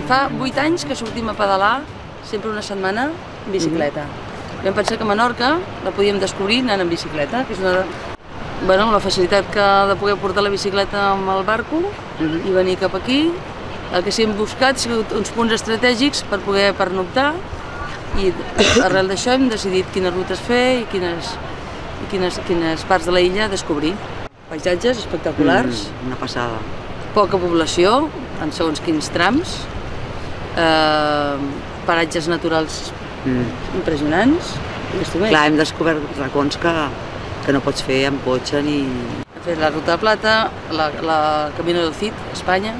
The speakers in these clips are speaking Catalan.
Fa 8 anys que sortim a pedalar, sempre una setmana, en bicicleta. Vam pensar que a Menorca la podíem descobrir anant en bicicleta, que és la facilitat de poder portar la bicicleta amb el barco i venir cap aquí. El que sí hem buscat ha sigut uns punts estratègics per poder pernoctar i arrel d'això hem decidit quines rutes fer i quines parts de la illa descobrir. Paisatges espectaculars. Una passada. Poca població, en segons quins trams, paratges naturals impressionants. Clar, hem descobert racons que no pots fer amb cotxe ni... Hem fet la Ruta de Plata, la Camino del Cid, a Espanya.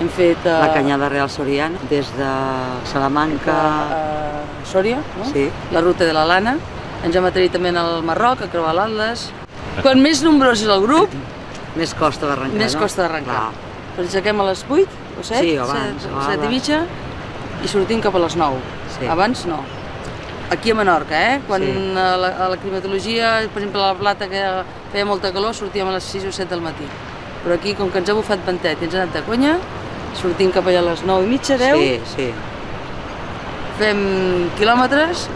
Hem fet... La Canyada Real Soriana, des de Salamanca... A Sòria, no? Sí. La Ruta de la Lana. Ens hem atrevit també al Marroc, a creuar l'Atles. Quan més nombrós és el grup, més costa d'arrencar, no? Més costa d'arrencar. Ens aixequem a les 8 o 7, sí, abans, 7 i mitja, i sortim cap a les 9. Sí. Abans no. Aquí a Menorca, quan a la climatologia, per exemple a la Plata, que feia molta calor, sortíem a les 6 o 7 del matí. Però aquí, com que ens ha bufat ventet i ens ha anat de conya, sortim cap allà a les 9 i mitja, 10. Sí, sí. Fem quilòmetres.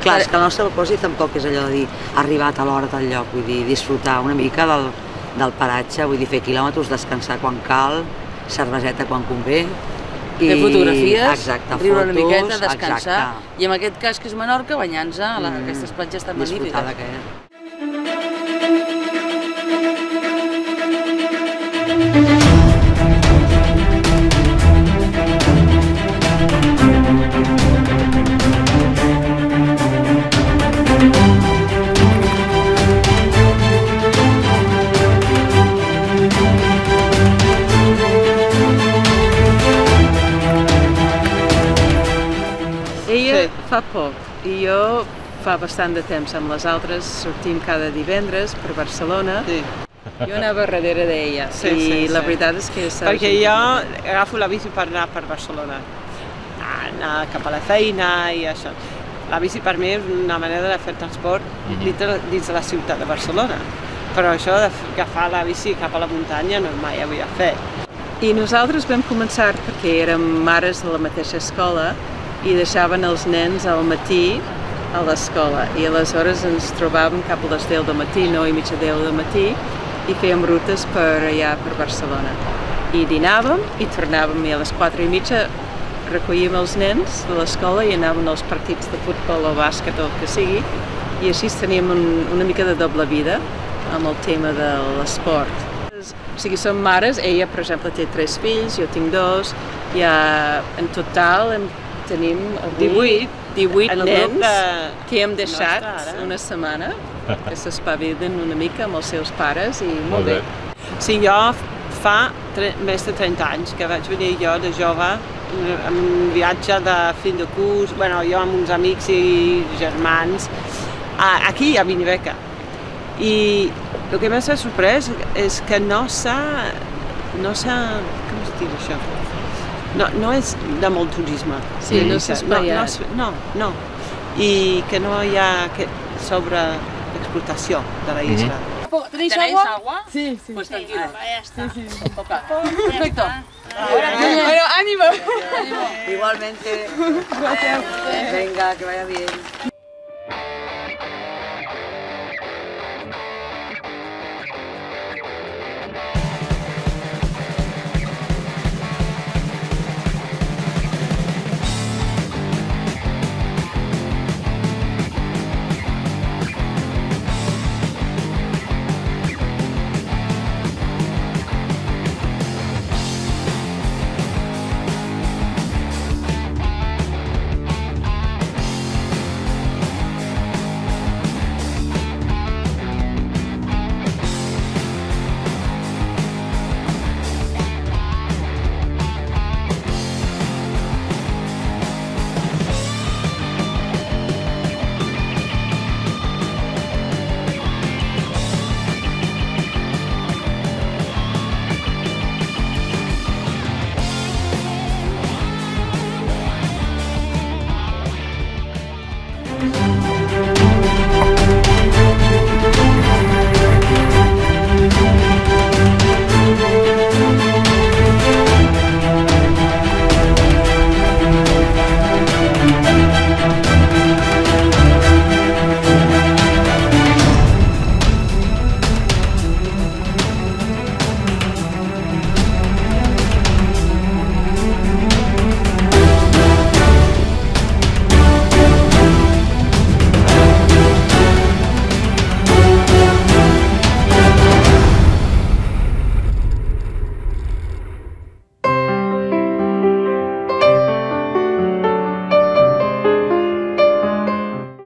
Clar, és que el nostre propòsit tampoc és allò de dir arribat a l'hora del lloc, vull dir, disfrutar una mica del paratge, vull dir, fer quilòmetres, descansar quan cal, cerveseta quan convé. Fer fotografies, exacte, riure una miqueta, descansar. Exacte. I en aquest cas, que és Menorca, banyar-nos a aquestes platges tan magnífiques. Disfrutar d'aquest. Ella fa poc i jo fa bastant de temps. Amb les altres sortim cada divendres per Barcelona. Jo anava darrere d'ella i la veritat és que... Perquè jo agafo la bici per anar per Barcelona, anar cap a la feina i això. La bici per mi és una manera de fer transport dins de la ciutat de Barcelona, però això d'agafar la bici cap a la muntanya no mai havia fet. I nosaltres vam començar perquè érem mares de la mateixa escola i deixaven els nens al matí a l'escola i aleshores ens trobàvem cap a les 10 del matí, 9 i mitja 10 del matí i fèiem rutes per allà per Barcelona i dinàvem i tornàvem i a les 4 i mitja recollíem els nens de l'escola i anàvem als partits de futbol o bàsquet o el que sigui i així teníem una mica de doble vida amb el tema de l'esport. O sigui, som mares, ella per exemple té 3 fills, jo tinc 2, en total tenim 18 nens que hem deixat una setmana, que s'espavilen una mica amb els seus pares i molt bé. Sí, jo fa més de 30 anys que vaig venir jo de jove en un viatge de fin de curs, jo amb uns amics i germans, aquí a Benibeca. I el que més m'ha sorprès és que no s'ha... com es diu això? No és de molt turisme. Sí, no s'ha espaiat. No. I que no hi ha sobreexplotació de la isla. ¿Tenéis agua? Sí. Pues tranquilo. Ya está. Perfecto. Bueno, ánimo. Igualmente. Venga, que vaya bien.